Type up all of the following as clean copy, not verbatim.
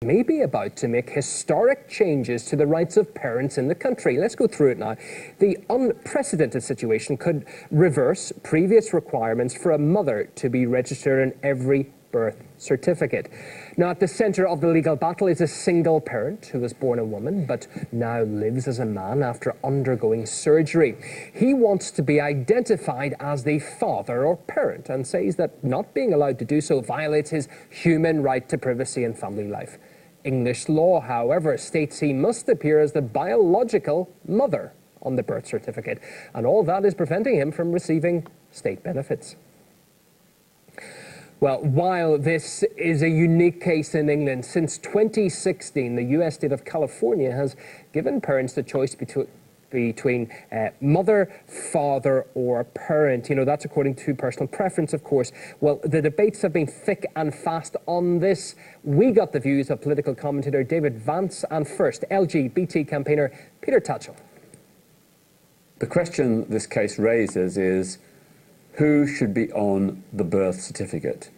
may be about to make historic changes to the rights of parents in the country. Let's go through it now. The unprecedented situation could reverse previous requirements for a mother to be registered in every birth certificate. Now, at the centre of the legal battle is a single parent who was born a woman but now lives as a man after undergoing surgery. He wants to be identified as the father or parent and says that not being allowed to do so violates his human right to privacy and family life. English law, however, states he must appear as the biological mother on the birth certificate, and all that is preventing him from receiving state benefits. Well, while this is a unique case in England, since 2016, the US state of California has given parents the choice between mother, father or parent. You know, that's according to personal preference, of course. Well, the debates have been thick and fast on this. We got the views of political commentator David Vance and first LGBT campaigner Peter Tatchell. The question this case raises is, who should be on the birth certificate?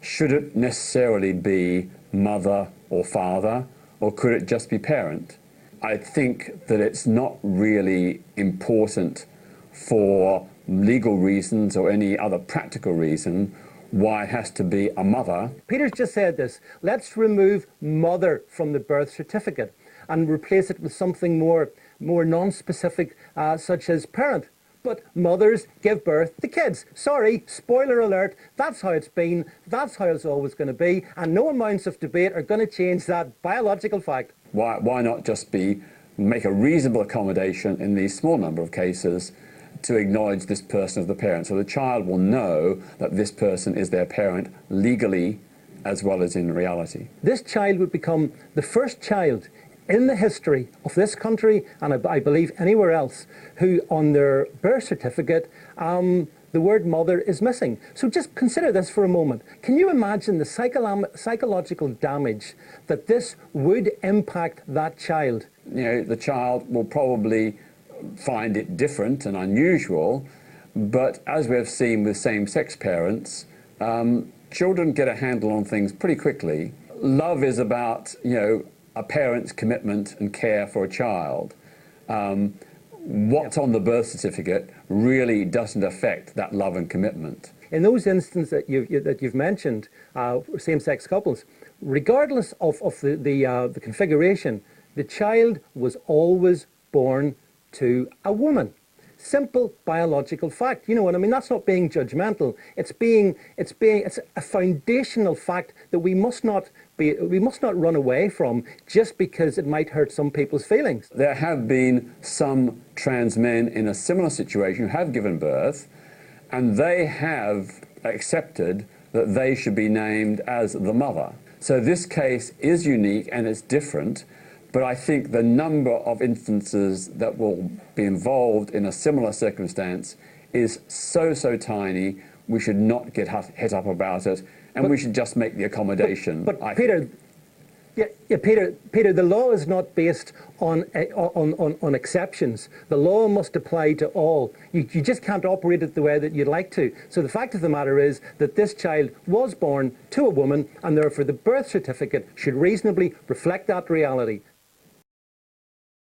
Should it necessarily be mother or father, or could it just be parent? I think that it's not really important for legal reasons or any other practical reason why it has to be a mother. Peter's just said this. Let's remove mother from the birth certificate and replace it with something more non-specific, such as parent. But mothers give birth to kids. Sorry, spoiler alert, that's how it's been, that's how it's always going to be, and no amounts of debate are going to change that biological fact. Why not just make a reasonable accommodation in these small number of cases to acknowledge this person as the parent, so the child will know that this person is their parent legally as well as in reality. This child would become the first child in the history of this country, and I believe anywhere else, who on their birth certificate the word mother is missing. So just consider this for a moment. Can you imagine the psychological damage that this would impact that child? You know, the child will probably find it different and unusual, but as we have seen with same-sex parents, children get a handle on things pretty quickly. Love is about, you know, a parent's commitment and care for a child. What's on the birth certificate really doesn't affect that love and commitment. In those instances that you've mentioned, same-sex couples, regardless of the configuration, the child was always born to a woman. Simple biological fact. You know what I mean? That's not being judgmental. It's a foundational fact that we must not run away from just because it might hurt some people's feelings. There have been some trans men in a similar situation who have given birth, and they have accepted that they should be named as the mother. So this case is unique and it's different. But I think the number of instances that will be involved in a similar circumstance is so tiny, we should not get het up about it, and we should just make the accommodation. But Peter, Peter, the law is not based on exceptions. The law must apply to all. You just can't operate it the way that you'd like to. So the fact of the matter is that this child was born to a woman, and therefore the birth certificate should reasonably reflect that reality.